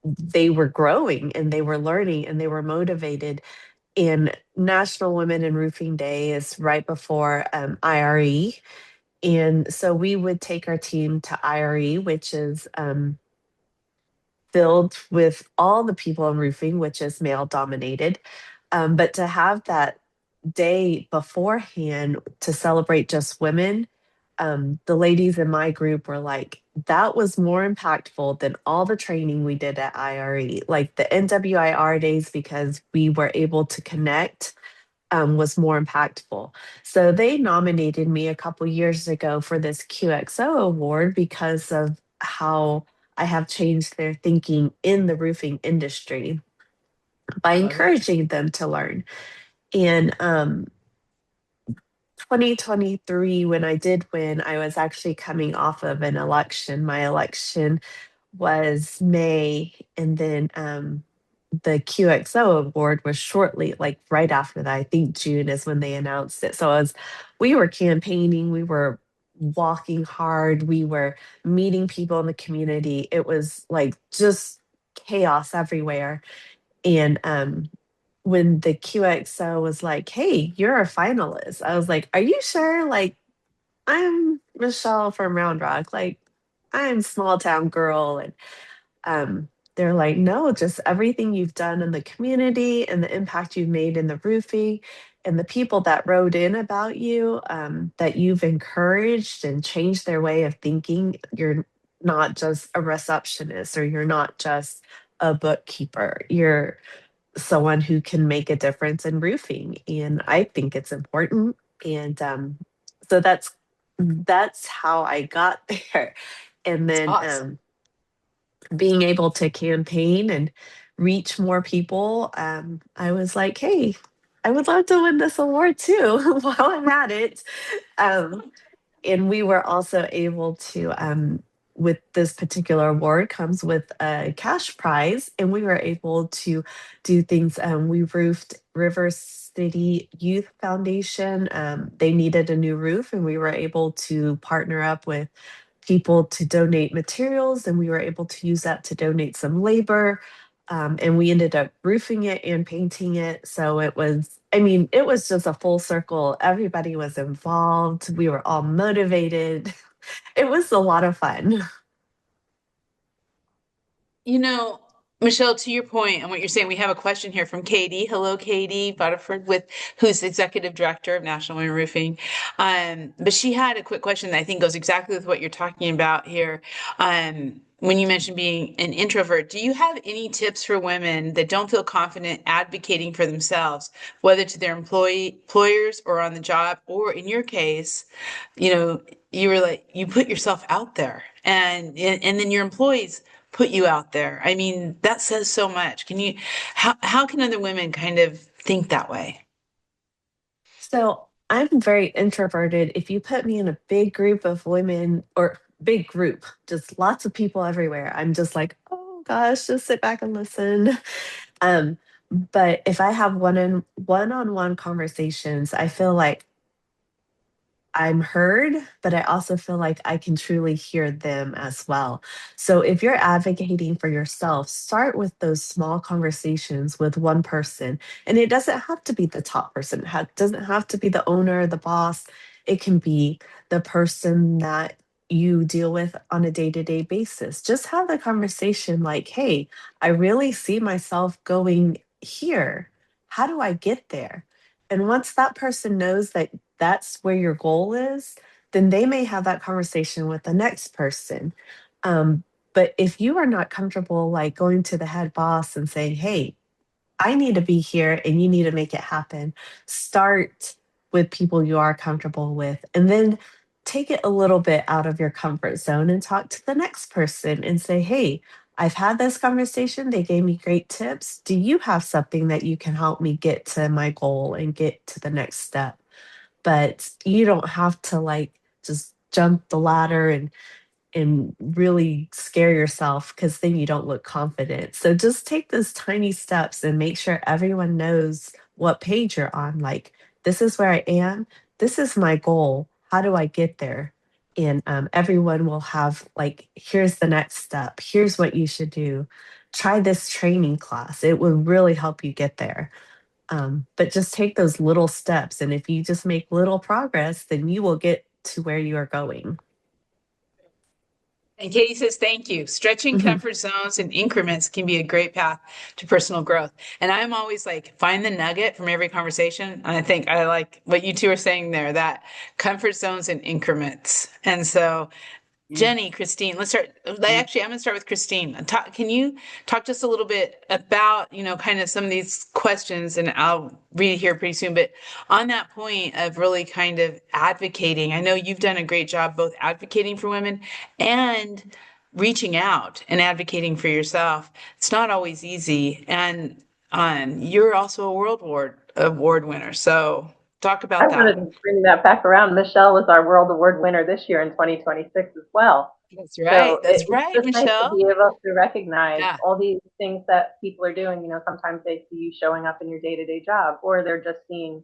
they were growing and they were learning and they were motivated. And National Women in Roofing Day is right before IRE. And so we would take our team to IRE, which is filled with all the people in roofing, which is male dominated. But to have that day beforehand to celebrate just women, the ladies in my group were like, that was more impactful than all the training we did at IRE. Like the NWIR days, because we were able to connect, was more impactful. So they nominated me a couple years ago for this QXO award because of how I have changed their thinking in the roofing industry by Love it. encouraging them to learn. And 2023, when I did win, I was actually coming off of an election. My election was May, and then the QXO award was shortly, like right after that. I think June is when they announced it. So as we were campaigning, we were walking hard, we were meeting people in the community. It was like just chaos everywhere. And when the QXO was like, "Hey, you're a finalist," I was like, "Are you sure?" Like, I'm Michelle from Round Rock. Like, I'm small town girl, and they're like, no, just everything you've done in the community and the impact you've made in the roofing and the people that wrote in about you, that you've encouraged and changed their way of thinking. You're not just a receptionist or you're not just a bookkeeper. You're someone who can make a difference in roofing. And I think it's important. And so that's how I got there. And It's then awesome. being able to campaign and reach more people, I was like, hey, I would love to win this award too while I'm at it. Um, and we were also able to, with this particular award comes with a cash prize, and we were able to do things. We roofed River City Youth Foundation. They needed a new roof, and we were able to partner up with people to donate materials, and we were able to use that to donate some labor. And we ended up roofing it and painting it. So it was, I mean, it was just a full circle. Everybody was involved. We were all motivated. It was a lot of fun. You know, Michelle, to your point and what you're saying, we have a question here from Katie. Hello, Katie Butterford, who's the executive director of National Wind Roofing. But she had a quick question that I think goes exactly with what you're talking about here. When you mentioned being an introvert, do you have any tips for women that don't feel confident advocating for themselves, whether to their employers or on the job, or in your case, you know, you were like you put yourself out there, and then your employees put you out there. I mean, that says so much. How can other women kind of think that way? So I'm very introverted. If you put me in a big group of women or big group, just lots of people everywhere, I'm just like, oh gosh, just sit back and listen. Um, but if I have one-on-one conversations, I feel like I'm heard, but I also feel like I can truly hear them as well. So if you're advocating for yourself, start with those small conversations with one person. And it doesn't have to be the top person, doesn't have to be the owner, the boss. It can be the person that you deal with on a day to day basis. Just have the conversation like, hey, I really see myself going here. How do I get there? And once that person knows that that's where your goal is, then they may have that conversation with the next person. Um, but if you are not comfortable like going to the head boss and saying, hey, I need to be here and you need to make it happen. Start with people you are comfortable with and then take it a little bit out of your comfort zone and talk to the next person and say, hey, I've had this conversation. They gave me great tips. Do you have something that you can help me get to my goal and get to the next step? But you don't have to like just jump the ladder and really scare yourself because then you don't look confident. So just take those tiny steps and make sure everyone knows what page you're on. Like, this is where I am. This is my goal. How do I get there? And everyone will have, like, here's the next step. Here's what you should do. Try this training class. It will really help you get there. But just take those little steps. And if you just make little progress, then you will get to where you are going. And Katie says, thank you. Stretching Mhm. comfort zones and increments can be a great path to personal growth. And I'm always like, find the nugget from every conversation. And I think I like what you two are saying there, that comfort zones and increments. And so Jenny, Christine, let's start. Actually, I'm going to start with Christine. Can you talk just a little bit about, kind of some of these questions, and I'll read it here pretty soon. But on that point of really kind of advocating, I know you've done a great job both advocating for women and reaching out and advocating for yourself. It's not always easy, and you're also a World Award winner. So talk I about wanted that. to bring that back around. Michelle was our World Award winner this year in 2026 as well. That's right. So That's it's right, just nice to Michelle. be able to recognize Yeah. all these things that people are doing. Sometimes they see you showing up in your day to day job, or they're just seeing,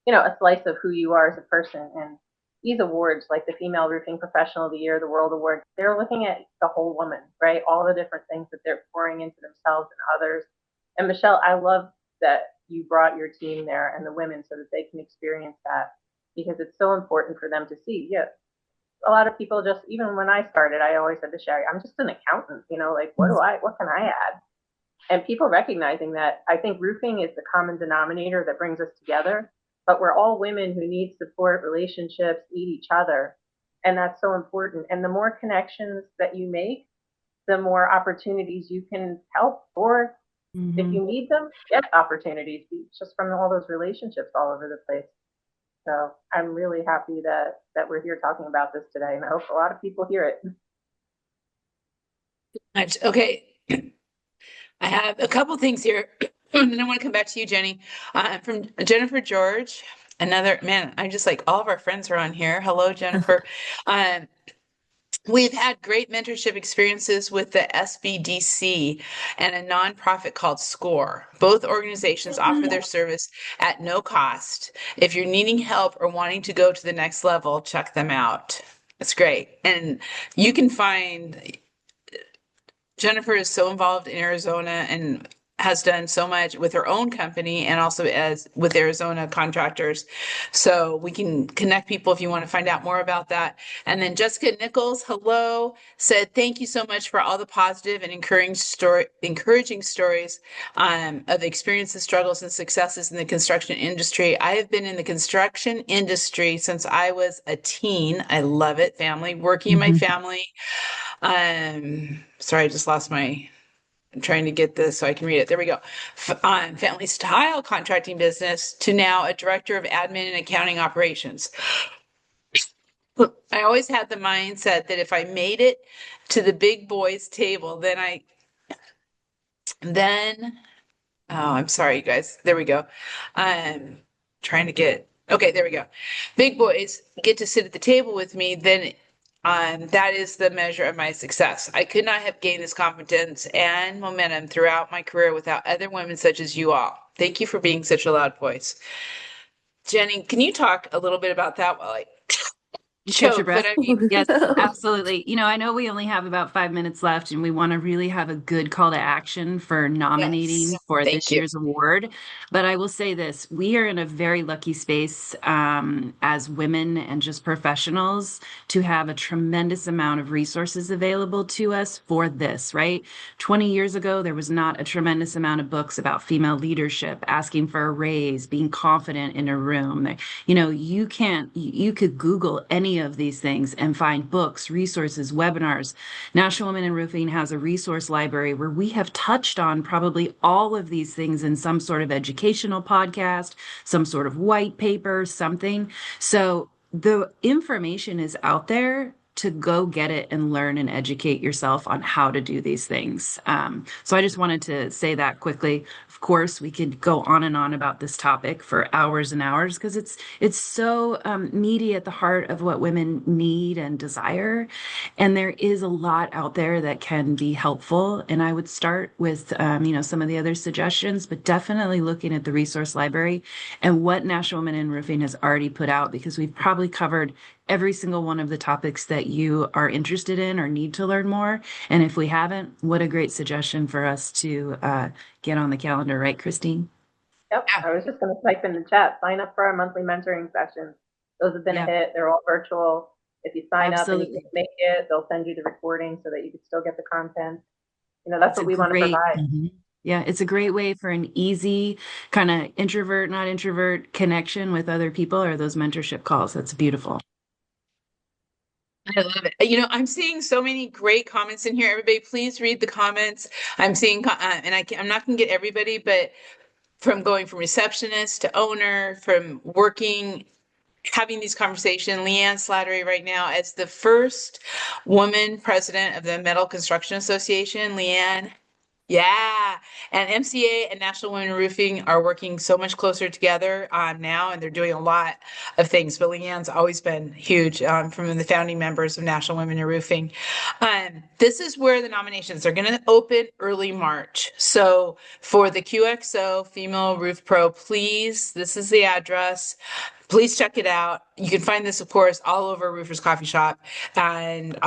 a slice of who you are as a person. And these awards, like the Female Roofing Professional of the Year, the World Award, they're looking at the whole woman, right? All the different things that they're pouring into themselves and others. And Michelle, I love that you brought your team there and the women so that they can experience that because it's so important for them to see. Yeah, a lot of people just, even when I started, I always said to Sherry, I'm just an accountant, like what can I add? And people recognizing that, I think roofing is the common denominator that brings us together, but we're all women who need support, relationships, need each other. And that's so important. And the more connections that you make, the more opportunities you can help, or if Mhm. you need them, get opportunities just from all those relationships all over the place. So I'm really happy that we're here talking about this today, and I hope a lot of people hear it. Okay. I have a couple things here, and then I want to come back to you, Jenny. From Jennifer George, another man. I'm just like all of our friends are on here. Hello, Jennifer. Um, we've had great mentorship experiences with the SBDC and a nonprofit called SCORE. Both organizations offer their service at no cost. If you're needing help or wanting to go to the next level, check them out. It's great. And you can find Jennifer is so involved in Arizona and has done so much with her own company and also as with Arizona contractors. So we can connect people if you want to find out more about that. And then Jessica Nichols, hello, said thank you so much for all the positive and encouraging stories of experiences, struggles, and successes in the construction industry. I have been in the construction industry since I was a teen. I love it, family, working in my Mhm. family. Sorry, I just lost I'm trying to get this so I can read it. There we go. Family style contracting business to now a director of admin and accounting operations. I always had the mindset that if I made it to the big boys table, then oh, I'm sorry, you guys. There we go. I'm trying to get, okay, there we go. Big boys get to sit at the table with me, then that is the measure of my success. I could not have gained this confidence and momentum throughout my career without other women such as you all. Thank you for being such a loud voice. Jenny, can you talk a little bit about that while I You catch your choke? But breath? I mean, Yes, absolutely. I know we only have about 5 minutes left, and we want to really have a good call to action for yes, nominating for thank this you. year's award. But I will say this, we are in a very lucky space as women and just professionals to have a tremendous amount of resources available to us for this, right? 20 years ago, there was not a tremendous amount of books about female leadership, asking for a raise, being confident in a room. You could Google any of these things and find books, resources, webinars. National Women in Roofing has a resource library where we have touched on probably all of these things in some sort of educational podcast, some sort of white paper, something. So the information is out there to go get it and learn and educate yourself on how to do these things. So I just wanted to say that quickly. Of course, we could go on and on about this topic for hours and hours because it's so meaty at the heart of what women need and desire, and there is a lot out there that can be helpful. And I would start with some of the other suggestions, but definitely looking at the resource library and what National Women in Roofing has already put out because we've probably covered every single one of the topics that you are interested in or need to learn more. And if we haven't, what a great suggestion for us to get on the calendar, right, Christine? Yep, Yeah, I was just going to type in the chat, sign up for our monthly mentoring sessions. Those have been a Yeah, hit. They're all virtual. If you sign up and you absolutely. can't make it, they'll send you the recording so that you can still get the content. That's It's a what we want to great, provide. yeah, it's a great way for an easy kind of introvert, not introvert connection with other people or those mentorship calls. That's beautiful. I love it. I'm seeing so many great comments in here. Everybody, please read the comments. I'm seeing, and I'm not going to get everybody, but from going from receptionist to owner, from working, having these conversations, Leanne Slattery right now as the first woman president of the Metal Construction Association. Leanne, yeah, and MCA and National Women in Roofing are working so much closer together now, and they're doing a lot of things. But Leanne's always been huge from the founding members of National Women in Roofing. This is where the nominations are going to open early March. So for the QXO Female Roof Pro, please, this is the address. Please check it out. You can find this, of course, all over Roofers Coffee Shop, and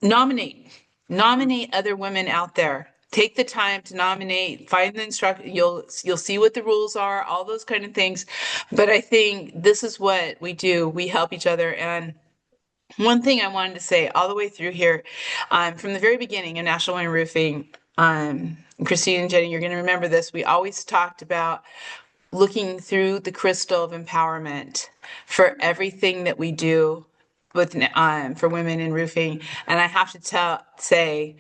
nominate nominate other women out there. Take the time to nominate, find the instruct. You'll see what the rules are, all those kind of things. But I think this is what we do. We help each other. And one thing I wanted to say all the way through here, from the very beginning in National Women Roofing, Christine and Jenny, you're going to remember this. We always talked about looking through the crystal of empowerment for everything that we do with for women in roofing. And I have to say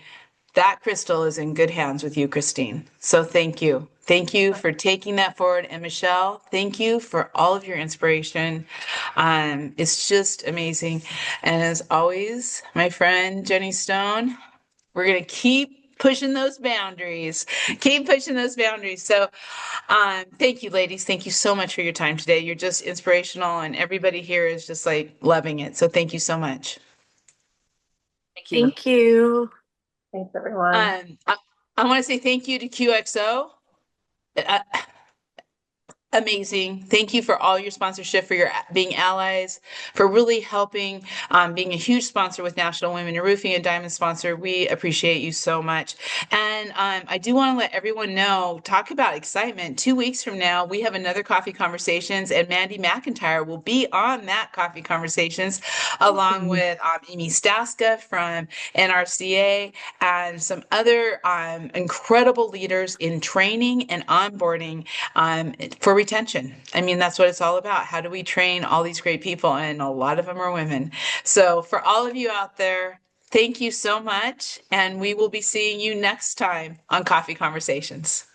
that crystal is in good hands with you, Christine. So thank you. Thank you for taking that forward. And Michelle, thank you for all of your inspiration. It's just amazing. And as always, my friend Jenny Stone, we're going to keep pushing those boundaries. Keep pushing those boundaries. So thank you, ladies. Thank you so much for your time today. You're just inspirational, and everybody here is just like loving it. So thank you so much. Thank you. Thank you. Thanks, everyone. I want to say thank you to QXO. Uh, Amazing. Thank you for all your sponsorship, for your being allies, for really helping, being a huge sponsor with National Women in Roofing and Diamond sponsor. We appreciate you so much. And I do want to let everyone know, talk about excitement. 2 weeks from now, we have another Coffee Conversations, and Mandy McIntyre will be on that Coffee Conversations, along with Amy Staska from NRCA and some other incredible leaders in training and onboarding for retention. I mean, that's what it's all about. How do we train all these great people? And a lot of them are women. So for all of you out there, thank you so much. And we will be seeing you next time on Coffee Conversations.